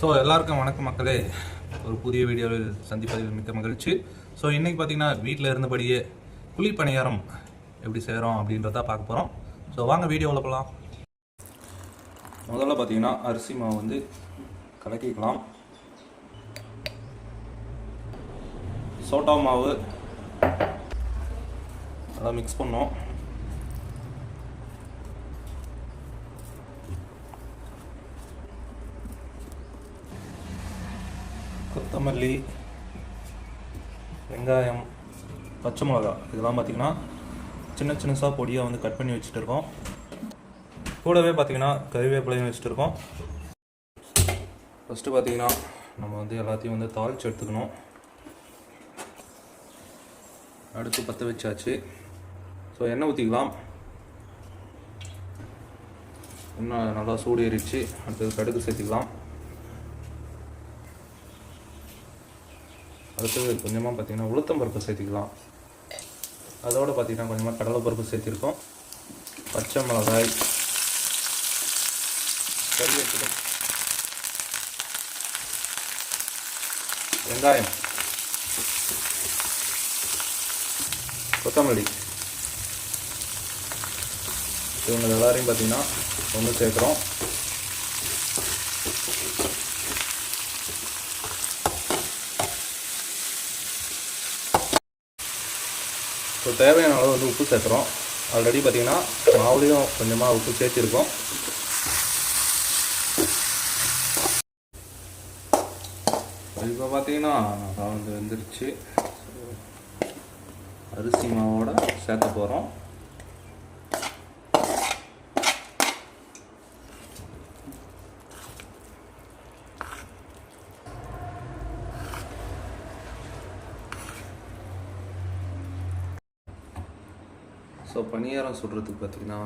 So எல்லாருக்கும் வணக்கம் மக்களே. ஒரு புதிய வீடியோவில் சந்திப்பதில் மிக்க மகிழ்ச்சி. ஸோ இன்றைக்கி பார்த்தீங்கன்னா வீட்டில் இருந்தபடியே குழி பணியாரம் எப்படி செய்கிறோம் அப்படின்றத பார்க்க போகிறோம். ஸோ வாங்க வீடியோவில் போகலாம். முதல்ல பார்த்தீங்கன்னா அரிசி மாவு வந்து கலக்கிக்கலாம். சோட்டா மாவு நல்லா மிக்ஸ் பண்ணோம். கொத்தமல்லி, வெங்காயம், பச்சை மிளகா இதெல்லாம் பார்த்திங்கன்னா சின்ன சின்னசாக பொடியாக வந்து கட் பண்ணி வச்சுட்டு இருக்கோம். கூடவே பார்த்திங்கன்னா கறிவேப்பிலையும் வச்சுட்டு இருக்கோம். ஃபஸ்ட்டு பார்த்திங்கன்னா நம்ம வந்து எல்லாத்தையும் வந்து தாளித்து எடுத்துக்கணும். அடுத்து பற்ற வச்சாச்சு. ஸோ எண்ணெய் ஊற்றிக்கலாம். எண்ணெய் நல்லா சூடு ஏறிச்சு. அடுத்தது கடுகு சேர்த்துக்கலாம். அடுத்தது கொஞ்சமாக பார்த்திங்கன்னா உளுத்தம் பருப்பு சேர்த்திக்கலாம். அதோடு பார்த்திங்கன்னா கொஞ்சமாக கடலை பருப்பு சேர்த்திருக்கோம். பச்சை மிளகாய், கறிவேப்பிலை, வெங்காயம், கொத்தமல்லி இவங்க எல்லாரையும் பார்த்திங்கன்னா ஒன்று சேர்க்குறோம். ஸோ தேவையான அளவு வந்து உப்பு சேர்த்துறோம். ஆல்ரெடி பார்த்திங்கன்னா மாவுலேயும் கொஞ்சமாக உப்பு சேர்த்திருக்கோம். இப்போ பார்த்திங்கன்னா நல்லா வந்து வெந்துருச்சு. அரிசி மாவோட சேர்த்த போகிறோம். ஸோ பணியாரம் சுடுறதுக்கு பார்த்திங்கன்னா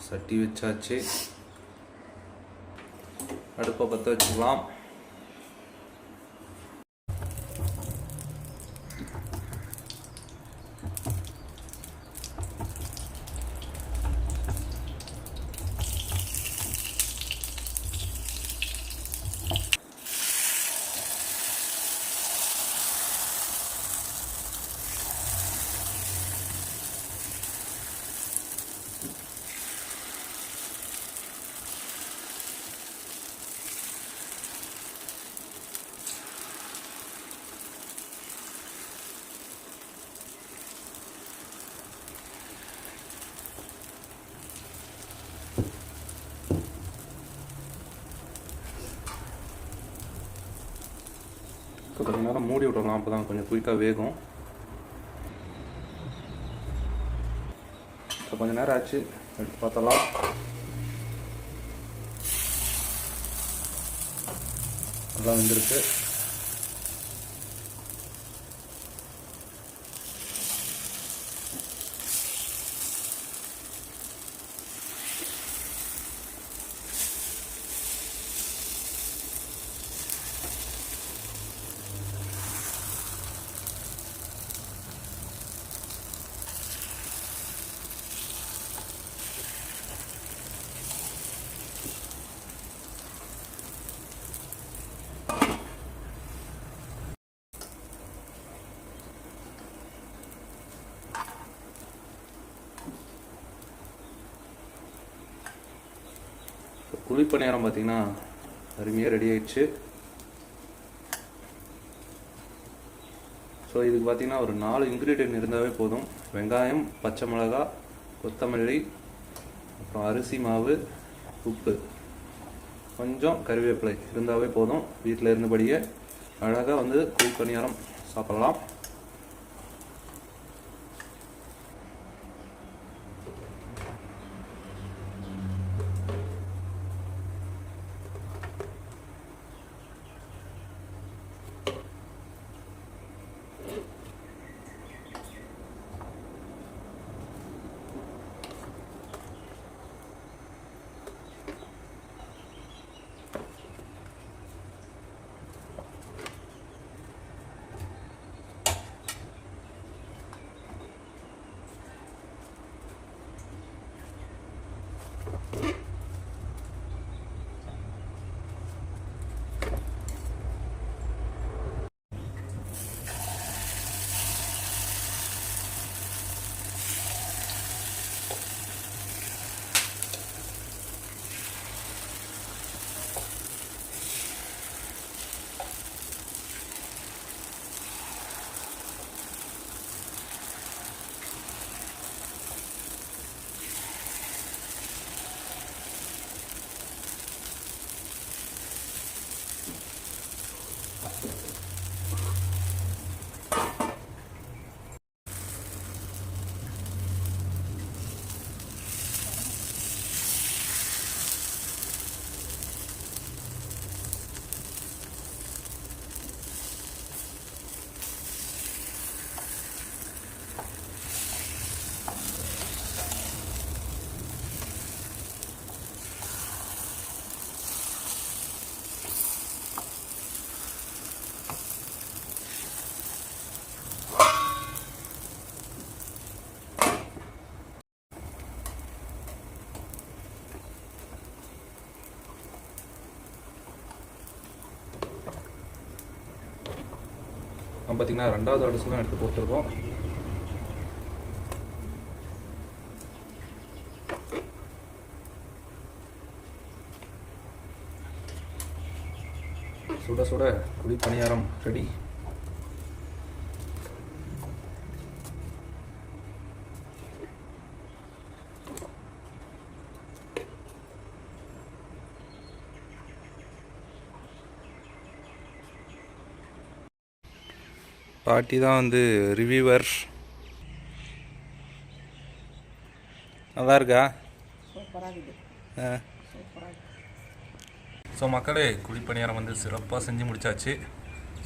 சட்டி வச்சாச்சு. அடுப்பை பற்ற வச்சுக்கலாம். கொஞ்ச நேரம் மூடி விடலாம். அப்போ தான் கொஞ்சம் குயிக்காக வேகும். இப்போ கொஞ்சம் நேரம் ஆச்சு, எடுத்து பார்த்தலாம். நல்லா வந்துருக்கு. குழி பணியாரம் பார்த்திங்கன்னா அருமையாக ரெடி ஆயிடுச்சு. ஸோ இதுக்கு பார்த்திங்கன்னா ஒரு 4 இன்க்ரீடியன்ட் இருந்தாவே போதும். வெங்காயம், பச்சை மிளகா, கொத்தமல்லி, அப்புறம் அரிசி மாவு, உப்பு, கொஞ்சம் கறிவேப்பிலை இருந்தாவே போதும். வீட்டில் இருந்தபடியே அழகாக வந்து குழி பணியாரம் சாப்பிட்லாம். நம்ம பார்த்திங்கன்னா 2வது அடுசுலாம் எடுத்து போட்டுருக்கோம். சுட சுட குழி பணியாரம் ரெடி. பாட்டி தான் வந்து ரிவ்யூவர். நல்லா இருக்கா? ஸோ மக்களே, குழிப்பணியாரம் வந்து சிறப்பாக செஞ்சு முடிச்சாச்சு.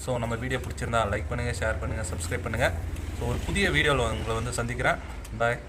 ஸோ நம்ம வீடியோ பிடிச்சிருந்தா லைக் பண்ணுங்கள், ஷேர் பண்ணுங்கள், சப்ஸ்கிரைப் பண்ணுங்கள். ஸோ ஒரு புதிய வீடியோவில் உங்களை வந்து சந்திக்கிறேன். பாய்.